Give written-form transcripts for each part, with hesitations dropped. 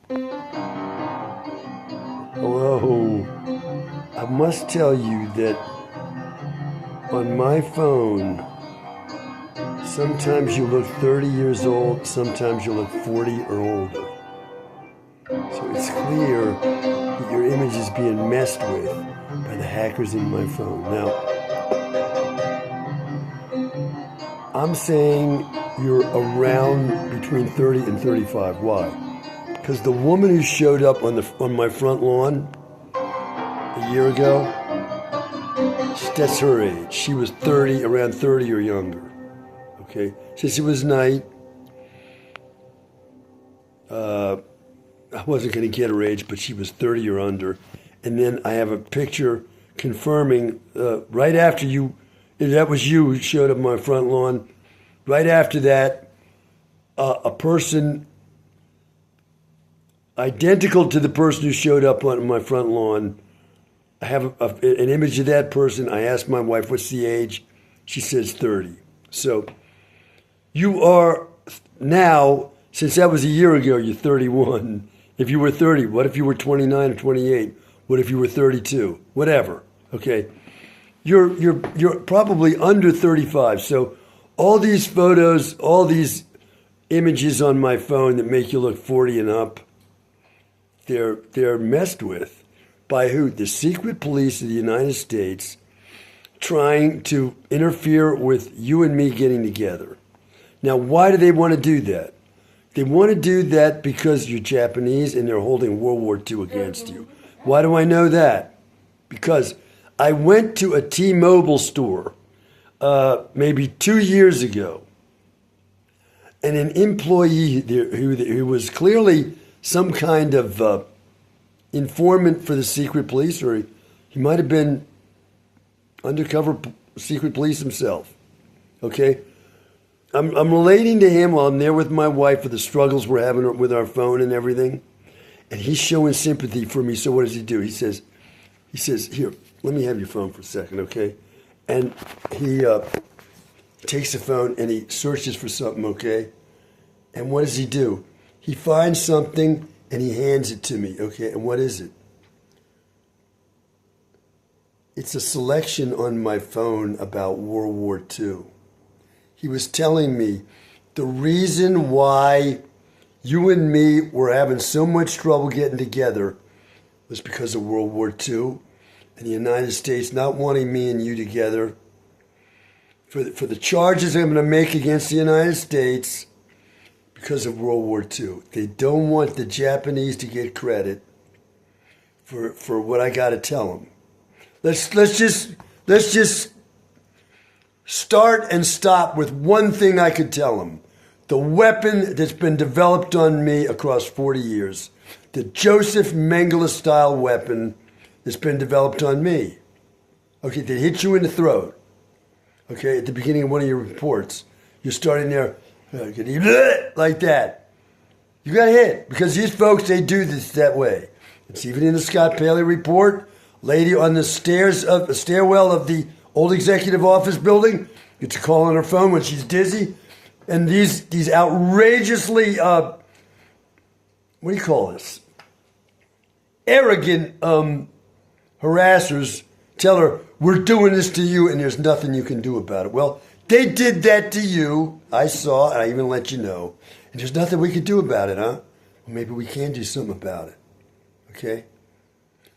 Hello. I must tell you that on my phone, sometimes you look 30 years old, sometimes you look 40 or older. So it's clear that your image is being messed with by the hackers in my phone. Now, I'm saying you're around between 30 and 35. Why? Because the woman who showed up on my front lawn a year ago, that's her age. She was 30, around 30 or younger. Okay? Since it was night, I wasn't going to get her age, but she was 30 or under. And then I have a picture confirming right after you, that was you who showed up on my front lawn. Right after that, a person identical to the person who showed up on my front lawn. I have an image of that person. I asked my wife, what's the age? She says 30. So you are now, since that was a year ago, you're 31. If you were 30, what if you were 29 or 28? What if you were 32? Whatever, okay? You're probably under 35. So all these photos, all these images on my phone that make you look 40 and up, they're messed with by who? The secret police of the United States trying to interfere with you and me getting together. Now, why do they want to do that? They want to do that because you're Japanese and they're holding World War II against you. Why do I know that? Because I went to a T-Mobile store maybe 2 years ago, and an employee there who was clearly some kind of informant for the secret police, or he might have been undercover secret police himself. Okay? I'm relating to him while I'm there with my wife for the struggles we're having with our phone and everything. And he's showing sympathy for me. So what does he do? He says, here, let me have your phone for a second, okay? And he takes the phone and he searches for something, okay? And what does he do? He finds something and he hands it to me, okay? And what is it? It's a selection on my phone about World War II. He was telling me the reason why you and me were having so much trouble getting together was because of World War II and the United States not wanting me and you together for the charges I'm going to make against the United States because of World War II. They don't want the Japanese to get credit for what I got to tell them. Let's just start and stop with one thing I could tell them. The weapon that's been developed on me across 40 years. The Joseph Mengele style weapon that's been developed on me. Okay, that hit you in the throat. Okay, at the beginning of one of your reports. You're starting there, like that. You got hit because these folks, they do this that way. It's even in the Scott Paley report. Lady on the stairwell of the old executive office building gets a call on her phone when she's dizzy. And these outrageously, what do you call this? Arrogant harassers tell her, we're doing this to you and there's nothing you can do about it. Well, they did that to you. I saw, and I even let you know. And there's nothing we can do about it, huh? Well, maybe we can do something about it. Okay?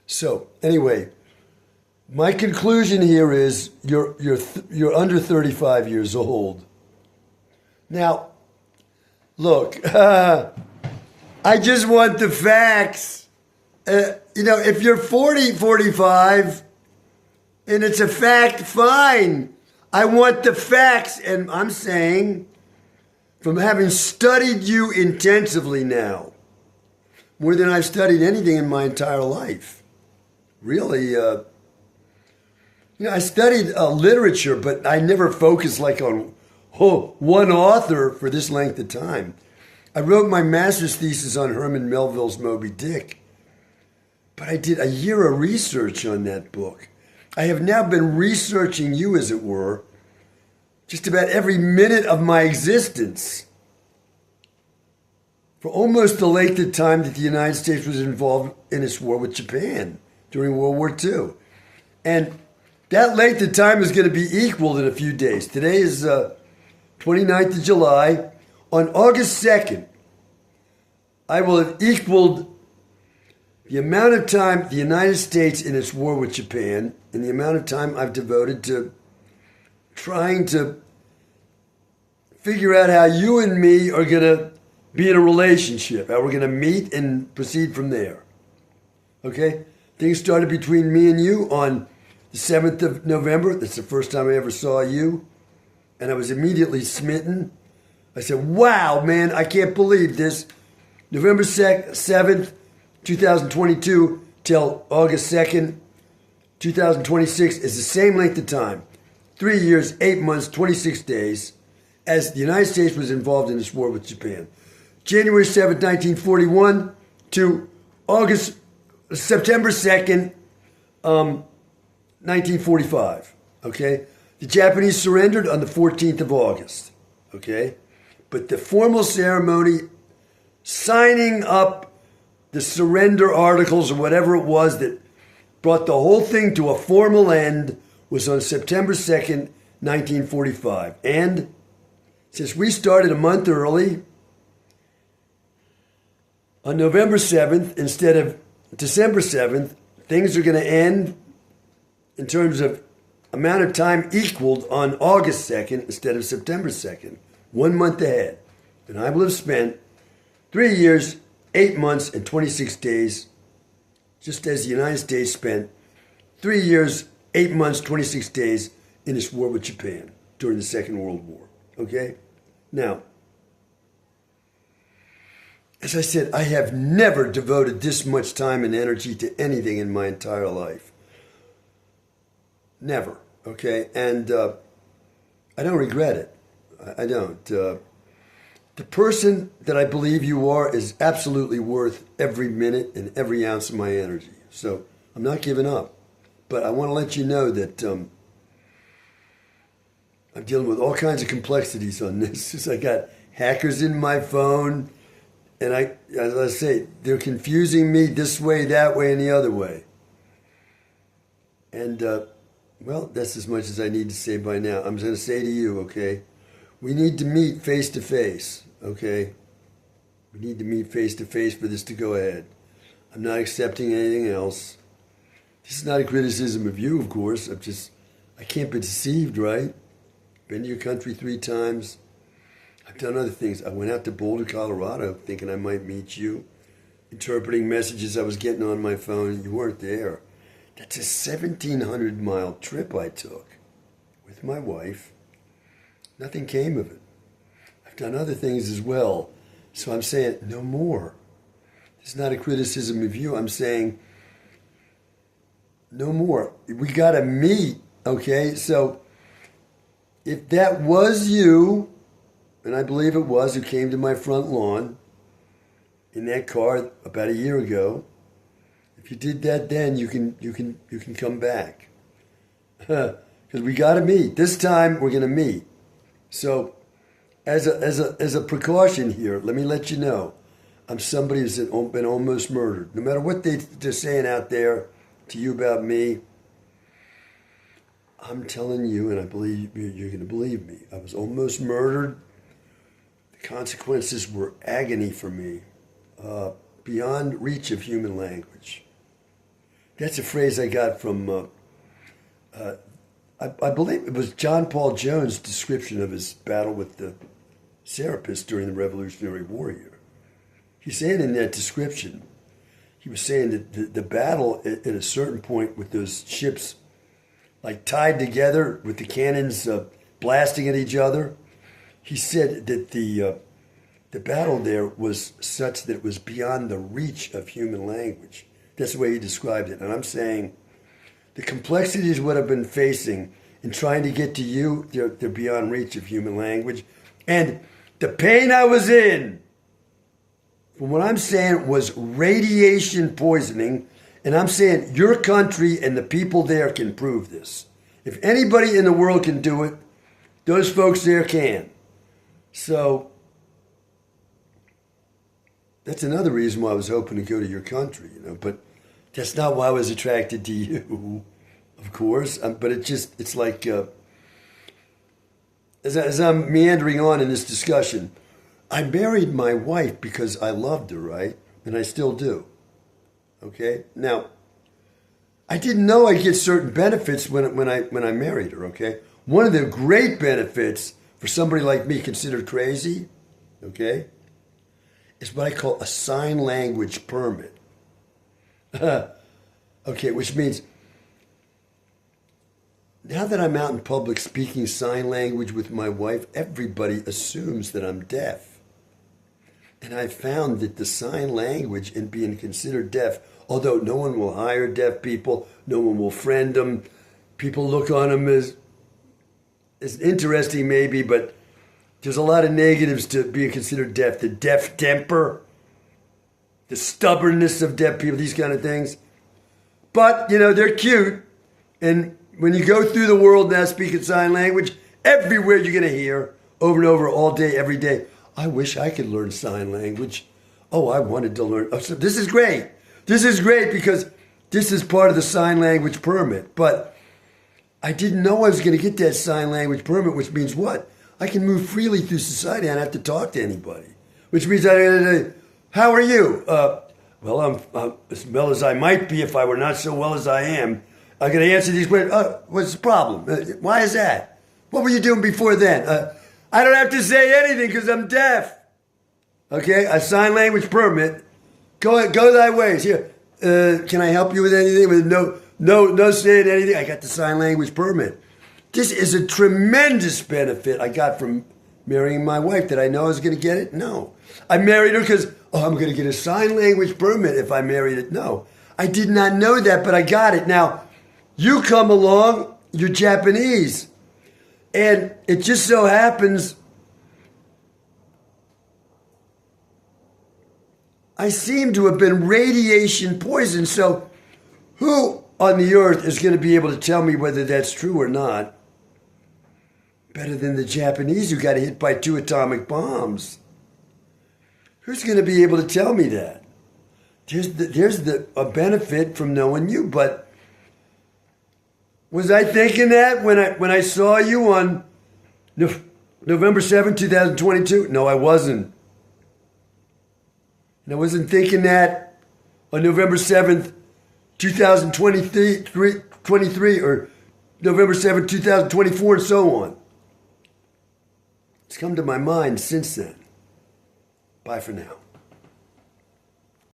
So, anyway, my conclusion here is you're under 35 years old. Now, look, I just want the facts. If you're 40, 45, and it's a fact, fine. I want the facts. And I'm saying, from having studied you intensively now, more than I've studied anything in my entire life, really, I studied literature, but I never focused like on one author for this length of time. I wrote my master's thesis on Herman Melville's Moby Dick, but I did a year of research on that book. I have now been researching you, as it were, just about every minute of my existence for almost the length of time that the United States was involved in its war with Japan during World War II. And that length of time is going to be equaled in a few days. Today is 29th of July. On August 2nd, I will have equaled the amount of time the United States in its war with Japan and the amount of time I've devoted to trying to figure out how you and me are going to be in a relationship, how we're going to meet and proceed from there. Okay? Things started between me and you on the 7th of November. That's the first time I ever saw you. And I was immediately smitten. I said, wow, man, I can't believe this. November 7th, 2022 till August 2nd, 2026 is the same length of time. 3 years, 8 months, 26 days as the United States was involved in this war with Japan. January 7th, 1941 to September 2nd, 1945. Okay? The Japanese surrendered on the 14th of August. Okay? But the formal ceremony signing up the surrender articles or whatever it was that brought the whole thing to a formal end was on September 2nd, 1945. And since we started a month early, on November 7th, instead of December 7th, things are going to end in terms of amount of time equaled on August 2nd instead of September 2nd, 1 month ahead. And I will have spent 3 years, 8 months, and 26 days, just as the United States spent 3 years, 8 months, 26 days in its war with Japan during the Second World War. Okay? Now, as I said, I have never devoted this much time and energy to anything in my entire life. Never. Okay? And I don't regret it. I don't. The person that I believe you are is absolutely worth every minute and every ounce of my energy. So I'm not giving up. But I want to let you know that I'm dealing with all kinds of complexities on this. I got hackers in my phone. And as I say, they're confusing me this way, that way, and the other way. And, well, that's as much as I need to say by now. I'm going to say to you, okay, we need to meet face to face, okay? We need to meet face to face for this to go ahead. I'm not accepting anything else. This is not a criticism of you, of course. I can't be deceived, right? Been to your country 3 times. I've done other things. I went out to Boulder, Colorado, thinking I might meet you, interpreting messages I was getting on my phone. You weren't there. That's a 1,700-mile trip I took with my wife. Nothing came of it. I've done other things as well. So I'm saying, no more. It's not a criticism of you. I'm saying, no more. We got to meet, okay? So if that was you, and I believe it was, who came to my front lawn in that car about a year ago. If you did that then, you can come back. Because we got to meet. This time we're going to meet. So as a precaution here, let me let you know, I'm somebody who's been almost murdered. No matter what they're saying out there to you about me, I'm telling you, and I believe you're going to believe me, I was almost murdered. The consequences were agony for me, beyond reach of human language. That's a phrase I got from, I believe it was John Paul Jones' description of his battle with the Separatists during the Revolutionary War here. He's saying in that description, he was saying that the battle at a certain point with those ships like tied together with the cannons blasting at each other, he said that the battle there was such that it was beyond the reach of human language. That's the way he described it. And I'm saying the complexities what I've been facing in trying to get to you, they're beyond reach of human language. And the pain I was in, from what I'm saying, was radiation poisoning. And I'm saying your country and the people there can prove this. If anybody in the world can do it, those folks there can. So that's another reason why I was hoping to go to your country, but that's not why I was attracted to you, of course. But it's like, as I'm meandering on in this discussion, I married my wife because I loved her, right? And I still do. Okay? Now, I didn't know I'd get certain benefits when I married her, okay? One of the great benefits for somebody like me considered crazy, okay, is what I call a sign language permit. Okay, which means now that I'm out in public speaking sign language with my wife, everybody assumes that I'm deaf. And I found that the sign language and being considered deaf, although no one will hire deaf people, no one will friend them, people look on them as interesting maybe, but there's a lot of negatives to being considered deaf. The deaf temper, the stubbornness of deaf people, these kind of things. But, they're cute. And when you go through the world now speaking sign language, everywhere you're going to hear over and over all day, every day, I wish I could learn sign language. Oh, I wanted to learn. Oh, so this is great. This is great because this is part of the sign language permit. But I didn't know I was going to get that sign language permit, which means what? I can move freely through society. I don't have to talk to anybody. Which means how are you? Well, I'm as well as I might be if I were not so well as I am. I'm going to answer these questions. What's the problem? Why is that? What were you doing before then? I don't have to say anything because I'm deaf. Okay, a sign language permit. Go thy ways. Here, can I help you with anything? With no saying anything. I got the sign language permit. This is a tremendous benefit I got from marrying my wife. Did I know I was going to get it? No. I married her because, I'm going to get a sign language permit if I married it. No. I did not know that, but I got it. Now, you come along, you're Japanese. And it just so happens I seem to have been radiation poisoned. So who on the earth is going to be able to tell me whether that's true or not? Better than the Japanese who got hit by 2 atomic bombs. Who's going to be able to tell me that? There's a benefit from knowing you, but was I thinking that when I saw you on November 7th, 2022? No, I wasn't. And I wasn't thinking that on November 7th, 2023 or November 7th, 2024 and so on. It's come to my mind since then. Bye for now.